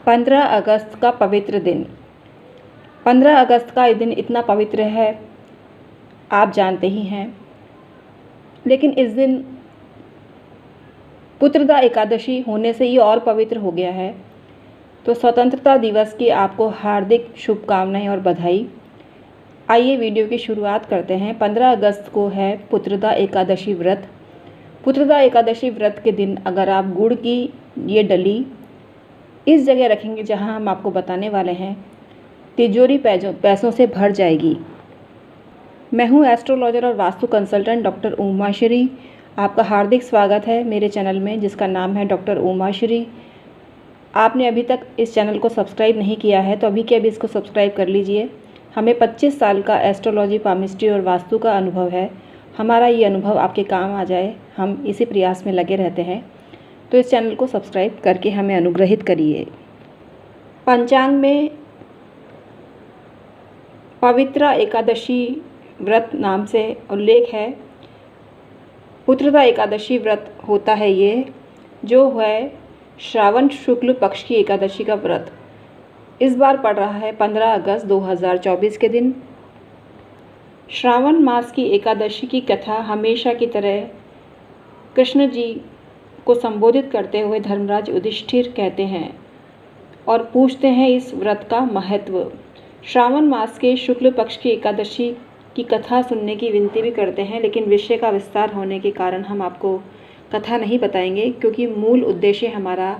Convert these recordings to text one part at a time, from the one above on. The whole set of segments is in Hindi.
15 अगस्त का पवित्र दिन। 15 अगस्त का ये दिन इतना पवित्र है, आप जानते ही हैं। लेकिन इस दिन पुत्रदा एकादशी होने से ये और पवित्र हो गया है। तो स्वतंत्रता दिवस की आपको हार्दिक शुभकामनाएं और बधाई। आइए वीडियो की शुरुआत करते हैं। 15 अगस्त को है पुत्रदा एकादशी व्रत। पुत्रदा एकादशी व्रत के दिन अगर आप गुड़ की ये डली इस जगह रखेंगे जहां हम आपको बताने वाले हैं, तिजोरी पैसों से भर जाएगी। मैं हूं एस्ट्रोलॉजर और वास्तु कंसल्टेंट डॉक्टर उमाश्री। आपका हार्दिक स्वागत है मेरे चैनल में जिसका नाम है डॉक्टर उमाश्री। आपने अभी तक इस चैनल को सब्सक्राइब नहीं किया है तो अभी के अभी इसको सब्सक्राइब कर लीजिए। हमें 25 साल का एस्ट्रोलॉजी, पामिस्ट्री और वास्तु का अनुभव है। हमारा ये अनुभव आपके काम आ जाए, हम इसी प्रयास में लगे रहते हैं। तो इस चैनल को सब्सक्राइब करके हमें अनुग्रहित करिए। पंचांग में पवित्रा एकादशी व्रत नाम से उल्लेख है। पुत्रदा एकादशी व्रत होता है ये, जो है श्रावण शुक्ल पक्ष की एकादशी का व्रत। इस बार पड़ रहा है 15 अगस्त 2024 के दिन। श्रावण मास की एकादशी की कथा हमेशा की तरह कृष्ण जी को संबोधित करते हुए धर्मराज युधिष्ठिर कहते हैं और पूछते हैं इस व्रत का महत्व। श्रावण मास के शुक्ल पक्ष की एकादशी की कथा सुनने की विनती भी करते हैं, लेकिन विषय का विस्तार होने के कारण हम आपको कथा नहीं बताएंगे, क्योंकि मूल उद्देश्य हमारा,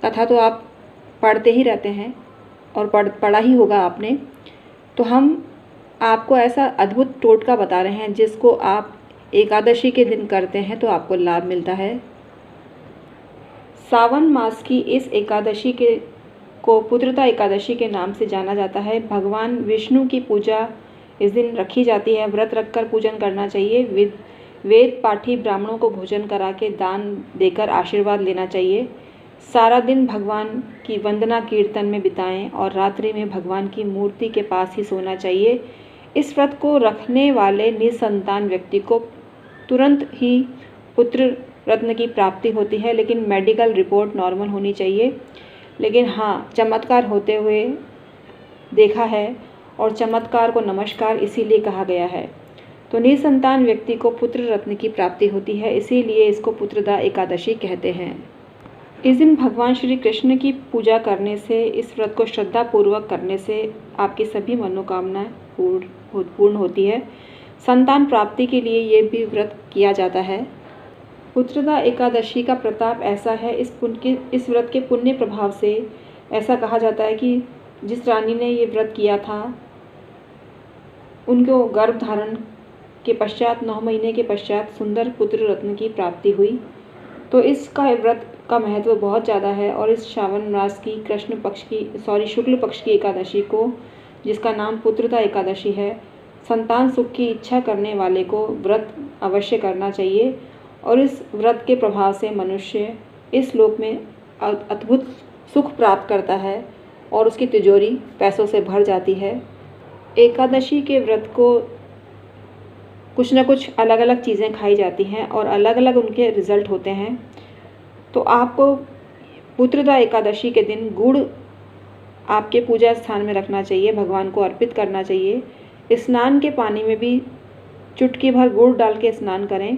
कथा तो आप पढ़ते ही रहते हैं और पढ़ा ही होगा आपने, तो हम आपको ऐसा अद्भुत टोटका बता रहे हैं जिसको आप एकादशी के दिन करते हैं तो आपको लाभ मिलता है। सावन मास की इस एकादशी को पुत्रदा एकादशी के नाम से जाना जाता है। भगवान विष्णु की पूजा इस दिन रखी जाती है। व्रत रखकर पूजन करना चाहिए। वेद पाठी ब्राह्मणों को भोजन करा के दान देकर आशीर्वाद लेना चाहिए। सारा दिन भगवान की वंदना कीर्तन में बिताएं और रात्रि में भगवान की मूर्ति के पास ही सोना चाहिए। इस व्रत को रखने वाले निसंतान व्यक्ति को तुरंत ही पुत्र रत्न की प्राप्ति होती है, लेकिन मेडिकल रिपोर्ट नॉर्मल होनी चाहिए। लेकिन हाँ, चमत्कार होते हुए देखा है और चमत्कार को नमस्कार इसीलिए कहा गया है। तो निसंतान व्यक्ति को पुत्र रत्न की प्राप्ति होती है, इसीलिए इसको पुत्रदा एकादशी कहते हैं। इस दिन भगवान श्री कृष्ण की पूजा करने से, इस व्रत को श्रद्धापूर्वक करने से आपकी सभी मनोकामनाएं पूर्ण होती है। संतान प्राप्ति के लिए ये भी व्रत किया जाता है। पुत्रदा एकादशी का प्रताप ऐसा है, इस व्रत के पुण्य प्रभाव से ऐसा कहा जाता है कि जिस रानी ने ये व्रत किया था उनको गर्भ धारण के पश्चात 9 महीने के पश्चात सुंदर पुत्र रत्न की प्राप्ति हुई। तो इसका व्रत का महत्व बहुत ज़्यादा है और इस श्रावण मास की शुक्ल पक्ष की एकादशी को, जिसका नाम पुत्रदा एकादशी है, संतान सुख की इच्छा करने वाले को व्रत अवश्य करना चाहिए। और इस व्रत के प्रभाव से मनुष्य इस लोक में अद्भुत सुख प्राप्त करता है और उसकी तिजोरी पैसों से भर जाती है। एकादशी के व्रत को कुछ न कुछ अलग अलग चीज़ें खाई जाती हैं और अलग अलग उनके रिज़ल्ट होते हैं। तो आपको पुत्रदा एकादशी के दिन गुड़ आपके पूजा स्थान में रखना चाहिए, भगवान को अर्पित करना चाहिए। स्नान के पानी में भी चुटकी भर गुड़ डाल के स्नान करें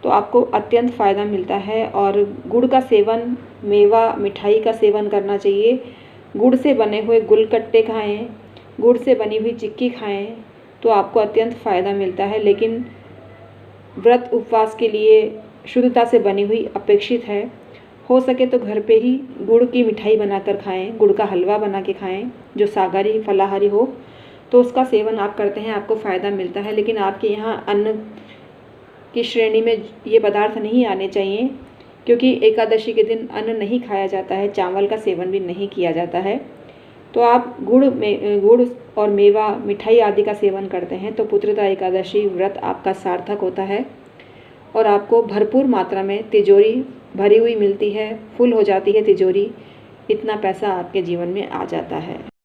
तो आपको अत्यंत फ़ायदा मिलता है। और गुड़ का सेवन, मेवा मिठाई का सेवन करना चाहिए। गुड़ से बने हुए गुलकट्टे खाएं, गुड़ से बनी हुई चिक्की खाएं तो आपको अत्यंत फ़ायदा मिलता है। लेकिन व्रत उपवास के लिए शुद्धता से बनी हुई अपेक्षित है। हो सके तो घर पे ही गुड़ की मिठाई बनाकर खाएं, गुड़ का हलवा बना के खाएं जो सागाहारी फलाहारी हो, तो उसका सेवन आप करते हैं, आपको फ़ायदा मिलता है। लेकिन आपके यहाँ अन्न की श्रेणी में ये पदार्थ नहीं आने चाहिए, क्योंकि एकादशी के दिन अन्न नहीं खाया जाता है, चावल का सेवन भी नहीं किया जाता है। तो आप गुड़ और मेवा मिठाई आदि का सेवन करते हैं तो पुत्रदा एकादशी व्रत आपका सार्थक होता है और आपको भरपूर मात्रा में तिजोरी भरी हुई मिलती है, फुल हो जाती है तिजोरी। इतना पैसा आपके जीवन में आ जाता है।